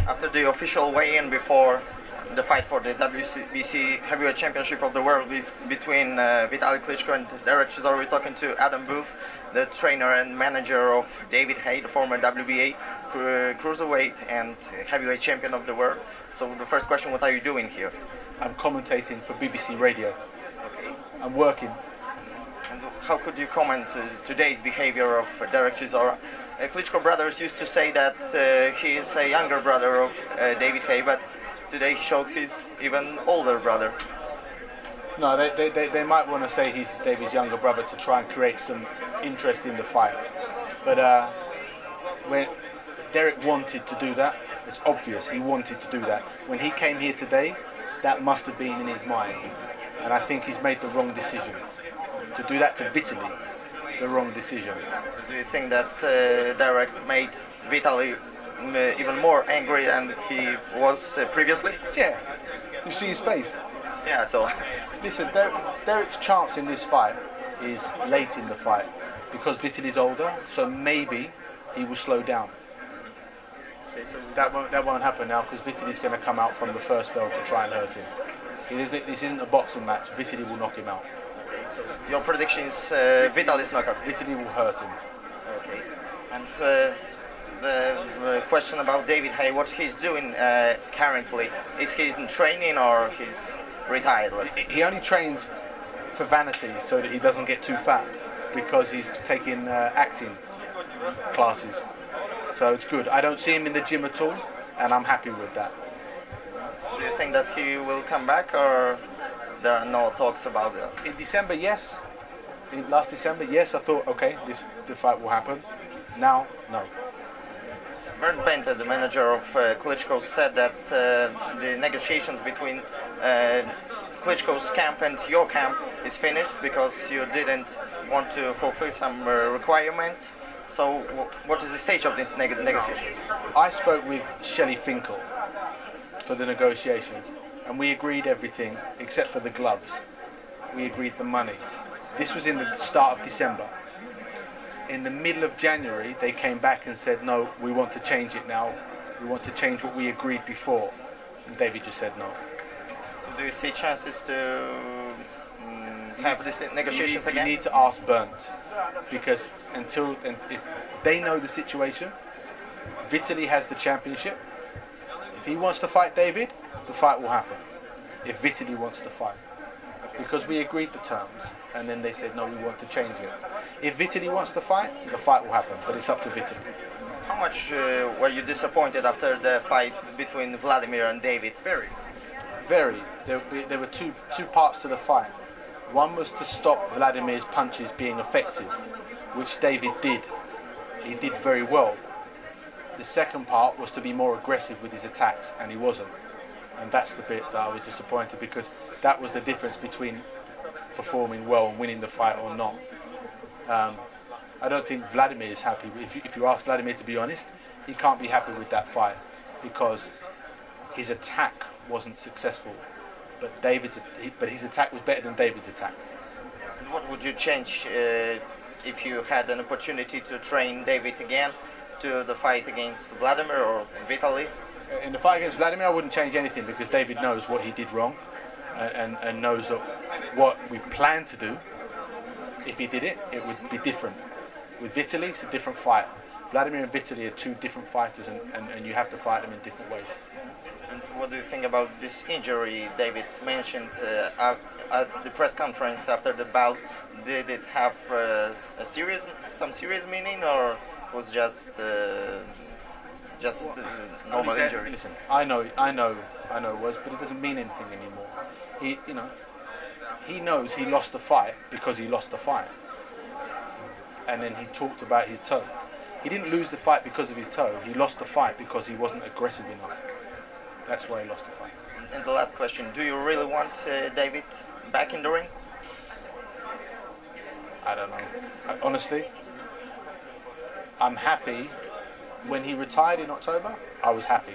After the official weigh-in before the fight for the WBC Heavyweight Championship of the World between Vitaly Klitschko and Derek Chisora, we're talking to Adam Booth, the trainer and manager of David Haye, the former WBA cruiserweight and heavyweight champion of the world. So the first question, what are you doing here? I'm commentating for BBC Radio. Okay. I'm working. And how could you comment today's behavior of Derek Chisora? Klitschko brothers used to say that he is a younger brother of David Haye, but today he showed he's even older brother. No, they might want to say he's David's younger brother to try and create some interest in the fight. But when Derek wanted to do that, it's obvious he wanted to do that. When he came here today, that must have been in his mind. And I think he's made the wrong decision. To do that to Vitaly, the wrong decision. Do you think that Derek made Vitaly even more angry than he was previously? Yeah, you see his face. Yeah, so... Listen, Derek's chance in this fight is late in the fight because Vitaly's older, so maybe he will slow down. Okay, so that won't happen now because Vitaly's going to come out from the first bell to try and hurt him. This isn't a boxing match. Vitaly will knock him out. Okay, so your prediction is Vitaly's knockout? Vitaly will hurt him. Okay. And the question about David Haye, what he's doing currently, is he in training or he's retired? He only trains for vanity so that he doesn't get too fat because he's taking acting classes. So it's good. I don't see him in the gym at all and I'm happy with that. Do you think that he will come back or there are no talks about that? In December, yes. In last December, yes, I thought, okay, the fight will happen. Now, no. Bernd Bente, the manager of Klitschko, said that the negotiations between Klitschko's camp and your camp is finished because you didn't want to fulfill some requirements. So what is the stage of this negotiation? I spoke with Shelley Finkel for the negotiations and we agreed everything except for the gloves. We agreed the money. This was in the start of December. In the middle of January, they came back and said, no, we want to change it now. We want to change what we agreed before. And David just said no. So do you see chances to have these negotiations again? You need to ask Bernd. Because if they know the situation, Vitaly has the championship. If he wants to fight David, the fight will happen. If Vitaly wants to fight. Because we agreed the terms, and then they said, no, we want to change it. If Vitaly wants to fight, the fight will happen, but it's up to Vitaly. How much were you disappointed after the fight between Vladimir and David? Very. Very. There were two parts to the fight. One was to stop Vladimir's punches being effective, which David did. He did very well. The second part was to be more aggressive with his attacks, and he wasn't. And that's the bit that I was disappointed because that was the difference between performing well and winning the fight or not. I don't think Vladimir is happy. If you ask Vladimir to be honest, he can't be happy with that fight because his attack wasn't successful. But his attack was better than David's attack. What would you change if you had an opportunity to train David again to the fight against Vladimir or Vitaly? In the fight against Vladimir, I wouldn't change anything because David knows what he did wrong and knows that what we planned to do, if he did it, it would be different. With Vitaly, it's a different fight. Vladimir and Vitaly are two different fighters and you have to fight them in different ways. And what do you think about this injury David mentioned at the press conference after the bout? Did it have some serious meaning or was just normal injury? Listen, I know it was, but it doesn't mean anything anymore. He knows he lost the fight because he lost the fight. And then he talked about his toe. He didn't lose the fight because of his toe. He lost the fight because he wasn't aggressive enough. That's why he lost the fight. And the last question, do you really want David back in the ring? I don't know. Honestly, I'm happy. When he retired in October, I was happy.